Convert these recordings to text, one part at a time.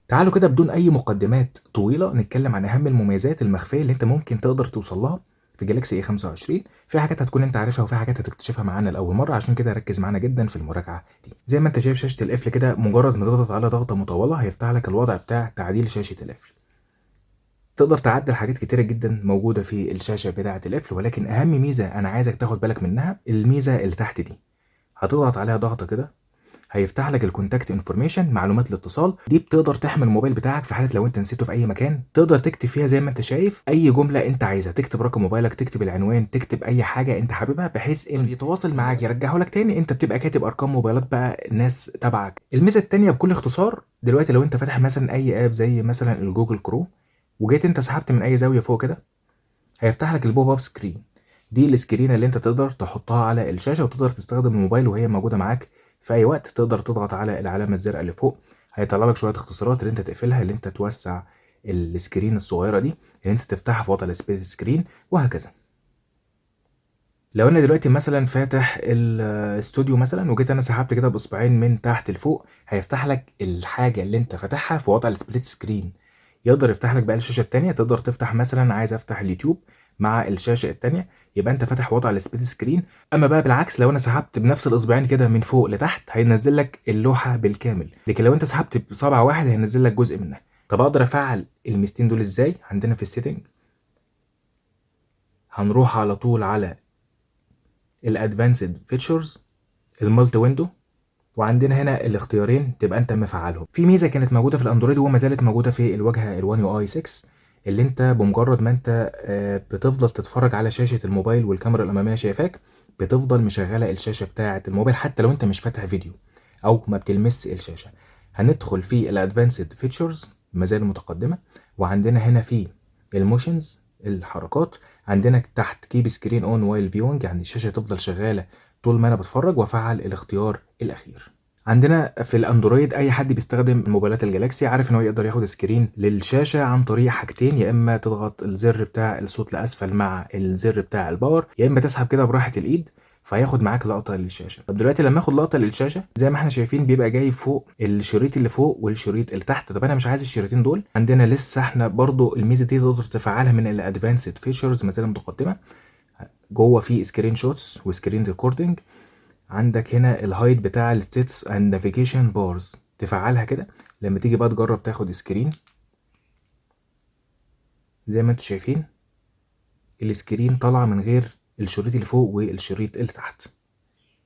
تعالوا كده بدون اي مقدمات طويله نتكلم عن اهم المميزات المخفيه اللي انت ممكن تقدر توصل لها في جالاكسي اي 25. في حاجات هتكون انت عارفها وفي حاجات هتكتشفها معانا لاول مره، عشان كده ركز معانا جدا في المراجعه دي. زي ما انت شايف شاشه القفل كده، مجرد ما تضغط على ضغطه مطوله هيفتح لك الوضع بتاع تعديل شاشه القفل. تقدر تعدل حاجات كتيره جدا موجوده في الشاشه بتاعه القفل، ولكن اهم ميزه انا عايزك تاخد بالك منها الميزه اللي تحت دي. هتضغط عليها ضغطه كده هيفتح لك الكونتاكت انفورميشن، معلومات الاتصال. دي بتقدر تحمي الموبايل بتاعك في حاله لو انت نسيته في اي مكان. تقدر تكتب فيها زي ما انت شايف اي جمله انت عايزها، تكتب رقم موبايلك، تكتب العنوان، تكتب اي حاجه انت حاببها بحيث ان يتواصل معاك يرجعه لك تاني. انت بتبقى كاتب ارقام موبايلات بقى ناس تبعك. الميزه التانيه بكل اختصار، دلوقتي لو انت فاتح مثلا اي اب زي مثلا الجوجل كروم وجيت انت سحبت من اي زاويه فوق كده، هيفتح لك البوب اب سكرين. دي السكرين اللي انت تقدر تحطها على الشاشه وتقدر تستخدم الموبايل وهي موجوده معاك في اي وقت. تقدر تضغط على العلامه الزرقاء اللي فوق، هيطلع لك شويه اختصارات اللي انت تقفلها، اللي انت توسع السكرين الصغيره دي، اللي انت تفتحها في وضع السبيس سكرين، وهكذا. لو انا دلوقتي مثلا فاتح الاستوديو مثلا وجيت انا سحبت كده باصبعين من تحت لفوق، هيفتح لك الحاجه اللي انت فاتحها في وضع السبليت سكرين. يقدر يفتح لك بقى الشاشه التانيه. تقدر تفتح مثلا عايز افتح اليوتيوب مع الشاشه التانيه، يبقى انت فاتح وضع السبليت سكرين. اما بقى بالعكس، لو انا سحبت بنفس الاصبعين كده من فوق لتحت هينزل لك اللوحه بالكامل، لكن لو انت سحبت بصبع واحد هينزل لك جزء منها. طب اقدر افعل الميزتين دول ازاي؟ عندنا في السيتنج هنروح على طول على الادفانسد فيتشرز، المالتي ويندو، وعندنا هنا الاختيارين تبقى انت مفعلهم. في ميزه كانت موجوده في الاندرويد وما زالت موجوده في الواجهه ال1 يو اي 6، اللي انت بمجرد ما انت بتفضل تتفرج على شاشه الموبايل والكاميرا الاماميه شايفاك، بتفضل مشغله الشاشه بتاعه الموبايل حتى لو انت مش فاتح فيديو او ما بتلمس الشاشه. هندخل في الادفانسد فيتشرز، ما زال متقدمه، وعندنا هنا في الموشنز، الحركات. عندنا تحت كيب سكرين اون وايل فيونج، يعني الشاشه تفضل شغاله طول ما انا بتفرج، وافعل الاختيار الاخير. عندنا في الاندرويد اي حد بيستخدم موبايلات الجالاكسي عارف ان هو يقدر ياخد سكرين للشاشه عن طريق حاجتين، يا اما تضغط الزر بتاع الصوت لاسفل مع الزر بتاع الباور، يا اما تسحب كده براحه الايد فهياخد معاك لقطه للشاشه. طب دلوقتي لما اخد لقطه للشاشه زي ما احنا شايفين بيبقى جاي فوق الشريط اللي فوق والشريط اللي تحت. طب انا مش عايز الشريطين دول. عندنا لسه احنا برضو الميزه دي تقدر تفعلها من الادفانسد فيتشرز ما زالت متقدمه. جوه في سكرين شوتس وسكرين ريكوردنج. عندك هنا الهايت بتاع الستيتس اند نافيجيشن بارز، تفعلها كده لما تيجي بقى تجرب تاخد سكرين. زي ما انتوا شايفين السكرين طالعه من غير الشريط اللي فوق والشريط اللي تحت.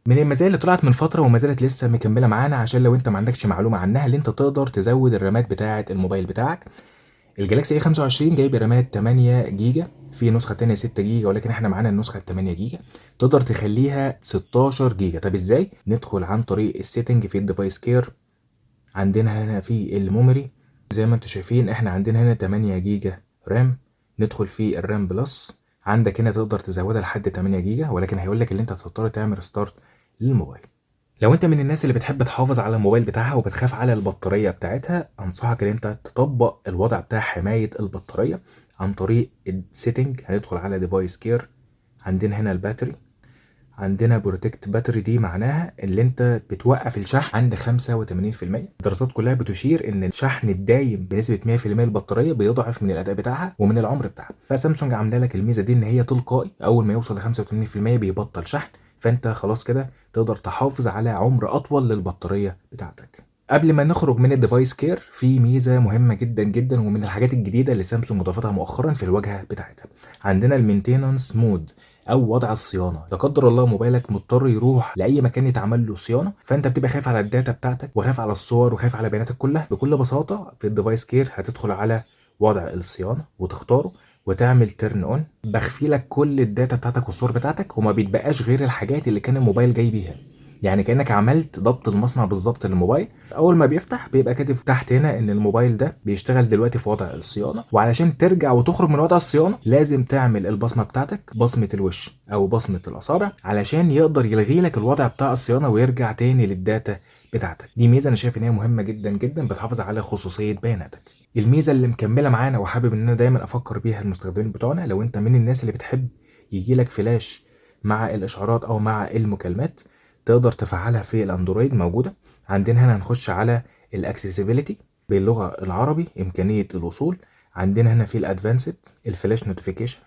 من المزايا اللي طلعت من فتره وما زالت لسه مكمله معانا، عشان لو انت ما عندكش معلومه عنها، اللي انت تقدر تزود الرامات بتاعه الموبايل بتاعك. الجالاكسي اي 25 جايب رامات 8 جيجا، في نسخه تانية 6 جيجا، ولكن احنا معانا النسخه 8 جيجا. تقدر تخليها 16 جيجا. طب ازاي؟ ندخل عن طريق السيتنج في الديفايس كير. عندنا هنا في الميموري زي ما انتوا شايفين احنا عندنا هنا 8 جيجا رام. ندخل في الرام بلس. عندك هنا تقدر تزودها لحد 8 جيجا، ولكن هيقول لك ان انت هتضطر تعمل ستارت للموبايل. لو انت من الناس اللي بتحب تحافظ على الموبايل بتاعها وبتخاف على البطارية بتاعتها، انصحك ان انت تطبق الوضع بتاع حماية البطارية عن طريق السيتنج. هندخل على ديفايس كير. عندنا هنا الباتري، عندنا بروتكت باتري، دي معناها اللي انت بتوقف الشحن عند 85%. الدراسات كلها بتشير ان الشحن الدايم بنسبه 100% البطاريه بيضعف من الاداء بتاعها ومن العمر بتاعها. فسامسونج عامله لك الميزه دي ان هي تلقائي اول ما يوصل ل 85% بيبطل شحن، فانت خلاص كده تقدر تحافظ على عمر اطول للبطاريه بتاعتك. قبل ما نخرج من الديفايس كير، في ميزه مهمه جدا جدا ومن الحاجات الجديده اللي سامسونج اضافتها مؤخرا في الواجهه بتاعتها. عندنا المينتيننس مود او وضع الصيانه. لا قدر الله موبايلك مضطر يروح لاي مكان يتعمل له صيانه، فانت بتبقى خايف على الداتا بتاعتك وخايف على الصور وخايف على بياناتك كلها. بكل بساطه في الديفايس كير هتدخل على وضع الصيانه وتختاره وتعمل تيرن اون. بخفي لك كل الداتا بتاعتك والصور بتاعتك، وما بيتبقاش غير الحاجات اللي كان الموبايل جاي بيها. يعني كانك عملت ضبط المصنع بالظبط للموبايل. اول ما بيفتح بيبقى كاتب تحت هنا ان الموبايل ده بيشتغل دلوقتي في وضع الصيانه، وعلشان ترجع وتخرج من وضع الصيانه لازم تعمل البصمه بتاعتك، بصمه الوش او بصمه الاصابع، علشان يقدر يلغي لك الوضع بتاع الصيانه ويرجع تاني للداتا بتاعتك. دي ميزه انا شايف ان هي مهمه جدا جدا، بتحافظ على خصوصيه بياناتك. الميزه اللي مكمله معانا وحابب ان انا دايما افكر بيها المستخدمين بتوعنا، لو انت من الناس اللي بتحب يجيلك فلاش مع الاشعارات او مع المكالمات، تقدر تفعلها في الاندرويد. موجوده عندنا هنا. هنخش على الاكسسبيليتي. باللغة العربي إمكانية الوصول. عندنا هنا في الأدفانسد الفلاش نوتيفيكيشن،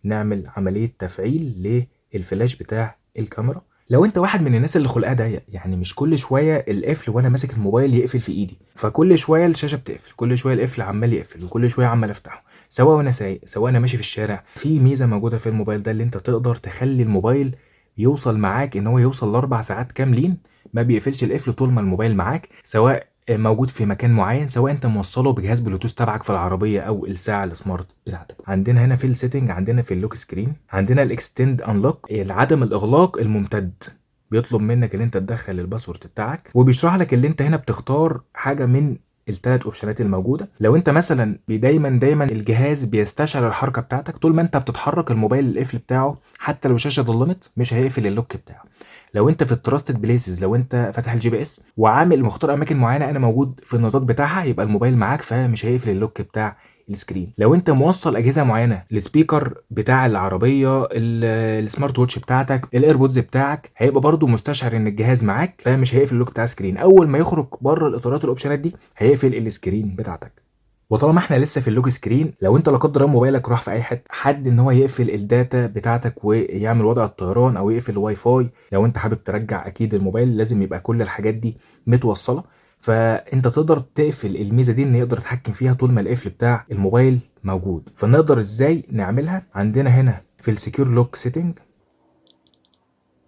نعمل عملية تفعيل للفلاش بتاع الكاميرا. لو انت واحد من الناس اللي خلقها ضيق، يعني مش كل شويه القفل وانا ماسك الموبايل يقفل في ايدي، فكل شويه الشاشه بتقفل، كل شويه القفل عمال يقفل، وكل شويه عمال افتحه، سواء وانا سايق سواء انا ماشي في الشارع. في ميزه موجوده في الموبايل ده اللي انت تقدر تخلي الموبايل يوصل معاك ان هو يوصل ل4 ساعات كاملين ما بيقفلش القفل طول ما الموبايل معاك، سواء موجود في مكان معين، سواء انت موصله بجهاز بلوتوث تبعك في العربيه او الساعه السمارت بتاعتك. عندنا هنا في السيتنج، عندنا في اللوك سكرين، عندنا الاكستند انلوك، عدم الاغلاق الممتد، بيطلب منك ان انت تدخل الباسورد بتاعك، وبيشرح لك اللي انت هنا بتختار حاجه من الثلاث اوبشنات الموجوده. لو انت مثلا دايما الجهاز بيستشعر الحركه بتاعتك، طول ما انت بتتحرك الموبايل القفل بتاعه حتى لو الشاشه ضلمت مش هيقفل اللوك بتاعه. لو انت في التراستد بليسز، لو انت فاتح الجي بي اس وعامل مختار اماكن معينه انا موجود في النطاق بتاعها، يبقى الموبايل معاك فمش هيقفل اللوك بتاع السكرين. لو انت موصل اجهزه معينه، السبيكر بتاع العربيه، السمارت ووتش بتاعتك، الايربودز بتاعك، هيبقى برضو مستشعر ان الجهاز معاك فمش هيقفل اللوك بتاع السكرين. اول ما يخرج بره الاطارات الاوبشنات دي هيقفل السكرين بتاعتك. وطالما احنا لسه في اللوك سكرين، لو انت لا قدر الله موبايلك راح في اي حته، حد ان هو يقفل الداتا بتاعتك ويعمل وضع الطيران او يقفل الواي فاي، لو انت حابب ترجع اكيد الموبايل لازم يبقى كل الحاجات دي متوصله، فانت تقدر تقفل الميزه دي ان يقدر يتحكم فيها طول ما القفل بتاع الموبايل موجود. فنقدر ازاي نعملها؟ عندنا هنا في السكيور لوك سيتنج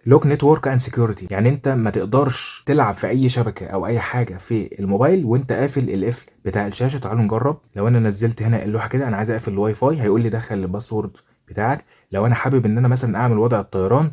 لوك نتورك اند سكيورتي، يعني انت ما تقدرش تلعب في اي شبكه او اي حاجه في الموبايل وانت قافل القفل بتاع الشاشه. تعالوا نجرب. لو انا نزلت هنا اللوحه كده انا عايز اقفل الواي فاي، هيقول لي دخل الباسورد بتاعك. لو انا حابب ان انا مثلا اعمل وضع الطيران،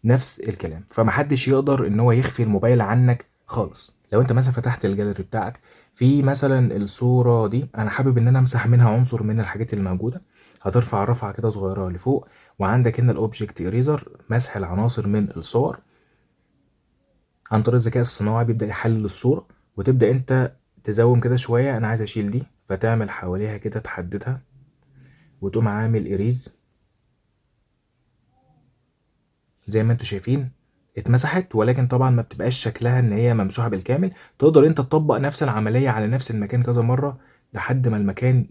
نفس الكلام. فمحدش يقدر ان هو يخفي الموبايل عنك خالص. لو انت مثلا فتحت الجاليري بتاعك في مثلا الصوره دي، انا حابب ان انا امسح منها عنصر من الحاجات اللي موجوده، هترفع رفعه كده صغيره لفوق، وعندك هنا الاوبجكت اريزر، مسح العناصر من الصور عن طريق الذكاء الصناعي. بيبدا يحلل الصوره وتبدا انت تزوم كده شويه، انا عايز اشيل دي، فتعمل حواليها كده تحددها وتقوم عامل اريز زي ما انتوا شايفين اتمسحت، ولكن طبعا ما بتبقاش شكلها ان هي ممسوحه بالكامل. تقدر انت تطبق نفس العمليه على نفس المكان كذا مره لحد ما المكان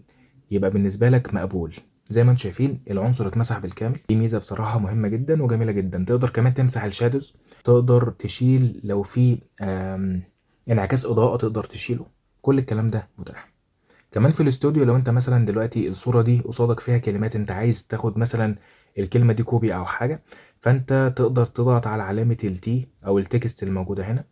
يبقى بالنسبه لك مقبول. زي ما انتوا شايفين العنصر اتمسح بالكامل. دي ميزه بصراحه مهمه جدا وجميله جدا. تقدر كمان تمسح الشادوز، تقدر تشيل لو في انعكاس اضاءه تقدر تشيله. كل الكلام ده متاح. كمان في الاستوديو، لو انت مثلا دلوقتي الصورة دي قصادك فيها كلمات، انت عايز تاخد مثلا الكلمة دي كوبي او حاجة، فانت تقدر تضغط على علامة التي او التكست اللي موجودة هنا،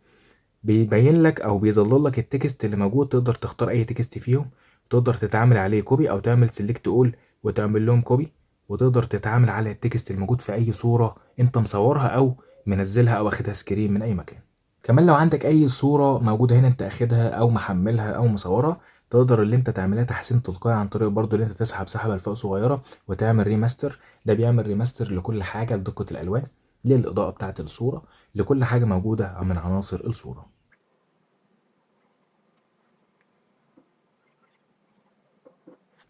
بيبين لك او بيظلل لك التكست اللي موجود. تقدر تختار اي تكست فيهم، تقدر تتعامل عليه كوبي او تعمل سيلكت اول وتعمل لهم كوبي، وتقدر تتعامل على التكست الموجود في اي صورة انت مصورها او منزلها او اخدها سكرين من اي مكان. كمان لو عندك اي صورة موجودة هنا انت اخدها او محملها او مصورها، تقدر اللي انت تعملها تحسين تلقائي عن طريق برضو اللي انت تسحب سحبة لفوق صغيرة وتعمل ريماستر. ده بيعمل ريماستر لكل حاجة، لدقة الالوان، للاضاءة بتاعة الصورة، لكل حاجة موجودة من عناصر الصورة.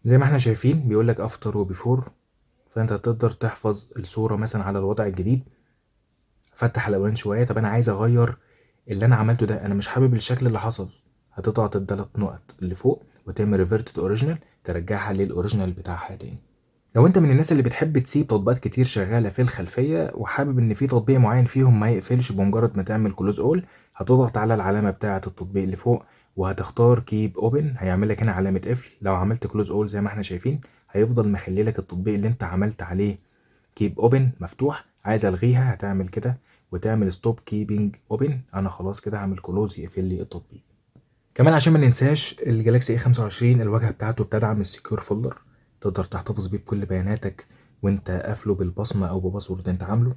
زي ما احنا شايفين بيقولك افتر وبيفور، فانت تقدر تحفظ الصورة مثلا على الوضع الجديد. فتح الالوان شوية، طب انا عايز اغير اللي انا عملته ده، انا مش حابب الشكل اللي حصل، هتضغط الثلاث نقط اللي فوق وتعمل ريفيرت تو اوريجينال، ترجعها للاوريجينال بتاعها تاني. لو انت من الناس اللي بتحب تسيب تطبيقات كتير شغاله في الخلفيه وحابب ان في تطبيق معين فيهم ما يقفلش بمجرد ما تعمل كلوز اول، هتضغط على العلامه بتاعه التطبيق اللي فوق وهتختار كيب اوبن، هيعمل لك هنا علامه قفل. لو عملت كلوز اول زي ما احنا شايفين هيفضل مخلي لك التطبيق اللي انت عملت عليه كيب اوبن مفتوح. عايز الغيها هتعمل كده وتعمل ستوب كيبنج اوبن، انا خلاص كده هعمل كلوز يقفل لي التطبيق. كمان عشان ما ننساش الجالاكسي A25 الواجهه بتاعته بتدعم السكيور فولدر، تقدر تحتفظ بيه بكل بياناتك وانت قافله بالبصمه او بباسورد انت عامله.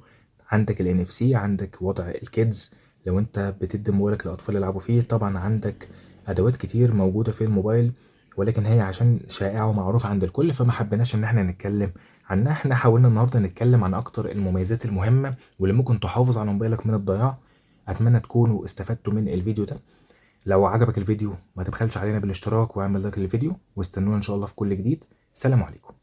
عندك ال NFC، عندك وضع الكيدز لو انت بتدي موبايلك للاطفال يلعبوا فيه. طبعا عندك ادوات كتير موجوده في الموبايل، ولكن هي عشان شائعه ومعروفه عند الكل فما حبيناش ان احنا نتكلم عنها. احنا حاولنا النهارده نتكلم عن اكتر المميزات المهمه واللي ممكن تحافظ على موبايلك من الضياع. اتمنى تكونوا استفدتوا من الفيديو ده. لو عجبك الفيديو ما تبخلش علينا بالاشتراك واعمل لايك للفيديو، واستنونا ان شاء الله في كل جديد. سلام عليكم.